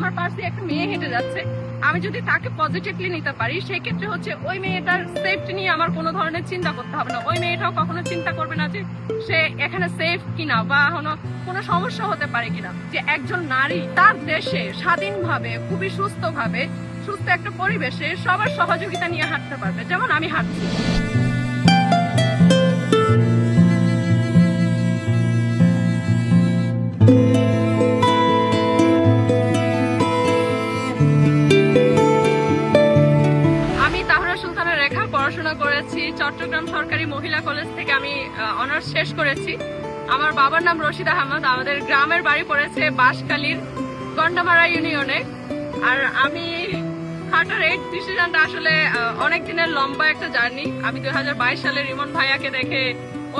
আমার পাশে একটা মেয়ে হেঁটে যাচ্ছে, আমি যদি তাকে পজিটিভলি নিতে পারি, সেই ক্ষেত্রে হচ্ছে ওই মেয়েটার সেফটি নিয়ে আমার কোনো ধরনের চিন্তা করতে হবে না। ওই মেয়েটাও কখনো চিন্তা করবে না যে সে এখানে সেফ কিনা বা কোনো সমস্যা হতে পারে কিনা। যে একজন নারী তার দেশে স্বাধীনভাবে, খুবই সুস্থভাবে, সুস্থ একটা পরিবেশে সবার সহযোগিতা নিয়ে হাঁটতে পারবে, যেমন আমি হাঁটছি। পড়াশোনা করেছি চট্টগ্রাম সরকারি মহিলা কলেজ থেকে, আমি অনার্স শেষ করেছি। আমার বাবার নাম রশিদ আহমদ। আমাদের গ্রামের বাড়ি পড়েছে বাঁশখালীর গন্ডামারা ইউনিয়নে। আর আমি হাঁটার এই ডিসিশনটা আসলে অনেক দিনের লম্বা একটা জার্নি। আমি 2022 সালে রিমন ভাইয়াকে দেখে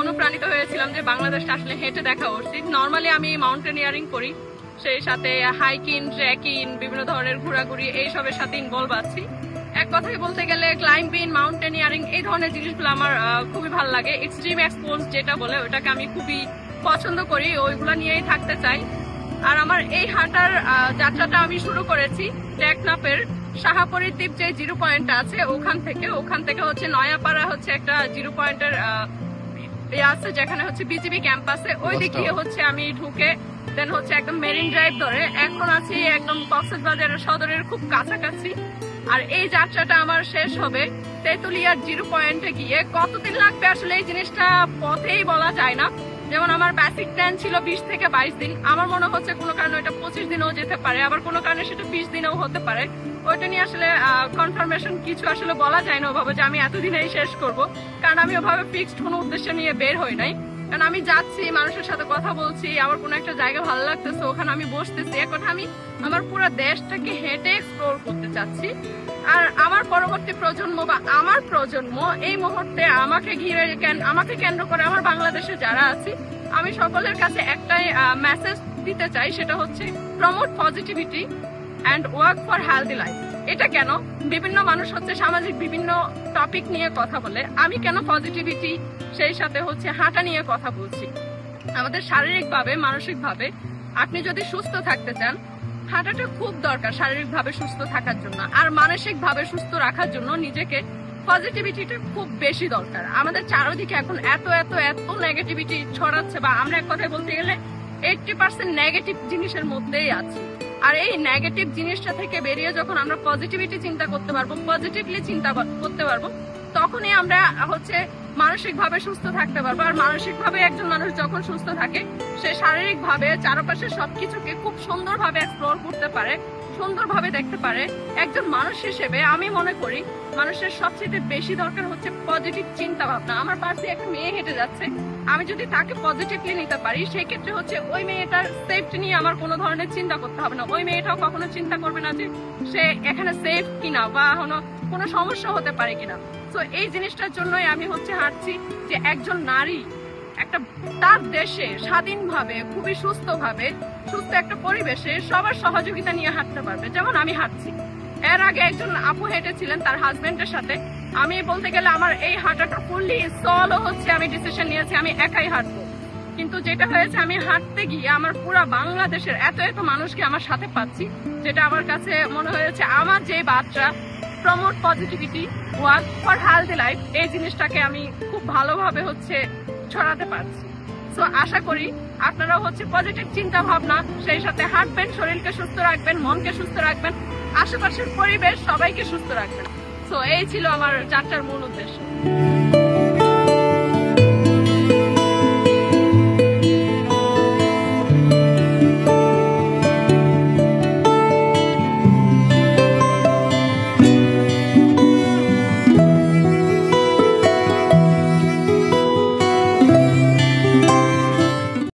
অনুপ্রাণিত হয়েছিলাম যে বাংলাদেশটা আসলে হেঁটে দেখা উচিত। নর্মালি আমি মাউন্টেনিয়ারিং করি, সেই সাথে হাইকিং, ট্রেকিং, বিভিন্ন ধরনের ঘোরাঘুরি এইসবের সাথে ইনভলভ আছি। এক কথায় বলতে গেলে ক্লাইম্বিং, মাউন্টেনিয়ারিং এই ধরনের জিনিসগুলো আমার খুবই ভালো লাগে। এক্সট্রিম এক্সপোজ যেটা বলে ওটাকে আমি খুবই পছন্দ করি, ওইগুলো নিয়েই থাকতে চাই। আর আমার এই হাঁটার যাত্রাটা আমি শুরু করেছি টেকনাফের শাহাপরীর দ্বীপ যে জিরো পয়েন্টটা আছে ওখান থেকে হচ্ছে নয়াপাড়া হচ্ছে একটা জিরো পয়েন্টের আছে যেখানে হচ্ছে বিজিবি ক্যাম্পাসে, ওই দিক দিয়ে হচ্ছে আমি ঢুকে দেন হচ্ছে একদম মেরিন ড্রাইভ ধরে এখন আছি একদম কক্সবাজার সদরের খুব কাছাকাছি। আর এই যাত্রাটা আমার শেষ হবে তেতুলিয়ার জিরো পয়েন্টে গিয়ে। কতদিন লাগবে আসলে এই জিনিসটা পথেই বলা যায় না। যেমন আমার বেসিক প্ল্যান ছিল 20 থেকে 22 দিন, আমার মনে হচ্ছে কোনো কারণে ওইটা 25 দিনেও যেতে পারে, আবার কোনো কারণে সেটা 20 দিনেও হতে পারে। ওইটা নিয়ে আসলে কনফার্মেশন কিছু আসলে বলা যায় না ওভাবে যে আমি এতদিনেই শেষ করব, কারণ আমি ওভাবে ফিক্সড কোনো উদ্দেশ্য নিয়ে বের হই নাই। কারণ আমি যাচ্ছি, মানুষের সাথে কথা বলছি, আমার কোনো একটা জায়গা ভালো লাগতেছে, ওখানে আমি বসতেছি। এক কথা আমি আমার পুরো দেশটাকে হেঁটে এক্সপ্লোর করতে চাচ্ছি। আর আমার পরবর্তী প্রজন্ম বা আমার প্রজন্ম এই মুহূর্তে আমাকে কেন্দ্র করে আমার বাংলাদেশে যারা আছি, আমি সকলের কাছে একটাই মেসেজ দিতে চাই, সেটা হচ্ছে promote positivity and work for healthy life. এটা কেন? বিভিন্ন মানুষ হচ্ছে সামাজিক বিভিন্ন টপিক নিয়ে কথা বলে, আমি কেন পজিটিভিটি সেই সাথে হচ্ছে হাঁটা নিয়ে কথা বলছি। আমাদের শারীরিকভাবে, মানসিকভাবে আপনি যদি সুস্থ থাকতে চান, হাঁটাটা খুব দরকার শারীরিকভাবে সুস্থ থাকার জন্য। আর মানসিকভাবে সুস্থ রাখার জন্য নিজেকে পজিটিভিটিটা খুব বেশি দরকার। আমাদের চারদিকে এখন এত এত এত নেগেটিভিটি ছড়াচ্ছে, বা আমরা এক কথায় বলতে গেলে 80% নেগেটিভ জিনিসের মধ্যেই আছি। আর এই নেগেটিভ জিনিসটা থেকে বেরিয়ে যখন আমরা পজিটিভিটি চিন্তা করতে পারবো, পজিটিভলি চিন্তা করতে পারবো, তখনই আমরা হচ্ছে মানসিকভাবে সুস্থ থাকতে পারবো। আর মানসিকভাবে একজন মানুষ যখন সুস্থ থাকে, সে শারীরিকভাবে চারপাশের সবকিছুকে খুব সুন্দরভাবে এক্সপ্লোর করতে পারে, সুন্দরভাবে দেখতে পারে। একজন মানুষ হিসেবে আমি মনে করি মানুষের সবচেয়ে বেশি দরকার হচ্ছে পজিটিভ চিন্তা ভাবনা। আমার পাশে একটা মেয়ে হেঁটে যাচ্ছে, আমি যদি তাকে পজিটিভলি নিতে পারি, সেই ক্ষেত্রে হচ্ছে ওই মেয়েটার সেফটি নিয়ে আমার কোনো ধরনের চিন্তা করতে হবে না। ওই মেয়েটাও কখনো চিন্তা করবে না যে সে এখানে সেফ কিনা বা কোনো সমস্যা হতে পারে কিনা। তো এই জিনিসটার জন্যই আমি হচ্ছে হাঁটছি, যে একজন নারী তার দেশে স্বাধীনভাবে, খুবই সুস্থভাবে, সুস্থ একটা পরিবেশে সবার সহযোগিতা নিয়ে হাঁটতে পারবে, যেমন আমি হাঁটছি। এর আগে একজন আপু হেঁটেছিলেন তার হাজবেন্ডের সাথে। আমি বলতে গেলে আমার এই হাঁটাটা ফুললি সলো হচ্ছে, আমি ডিসিশন নিয়েছি আমি একাই হাঁটবো। কিন্তু যেটা হয়েছে, আমি হাঁটতে গিয়ে আমার পুরা বাংলাদেশের এত এত মানুষকে আমার সাথে পাচ্ছি, যেটা আমার কাছে মনে হয়েছে আমার যে বার্তা promote positivity, work for healthy life, এই জিনিসটাকে আমি খুব ভালোভাবে হচ্ছে ছড়াতে পারছি। সো আশা করি আপনারাও হচ্ছে পজিটিভ চিন্তা ভাবনা, সেই সাথে হাঁটবেন, শরীরকে সুস্থ রাখবেন, মনকে সুস্থ রাখবেন, আশেপাশের পরিবেশ সবাইকে সুস্থ রাখবেন। সো এই ছিল আমার যাত্রার মূল উদ্দেশ্য।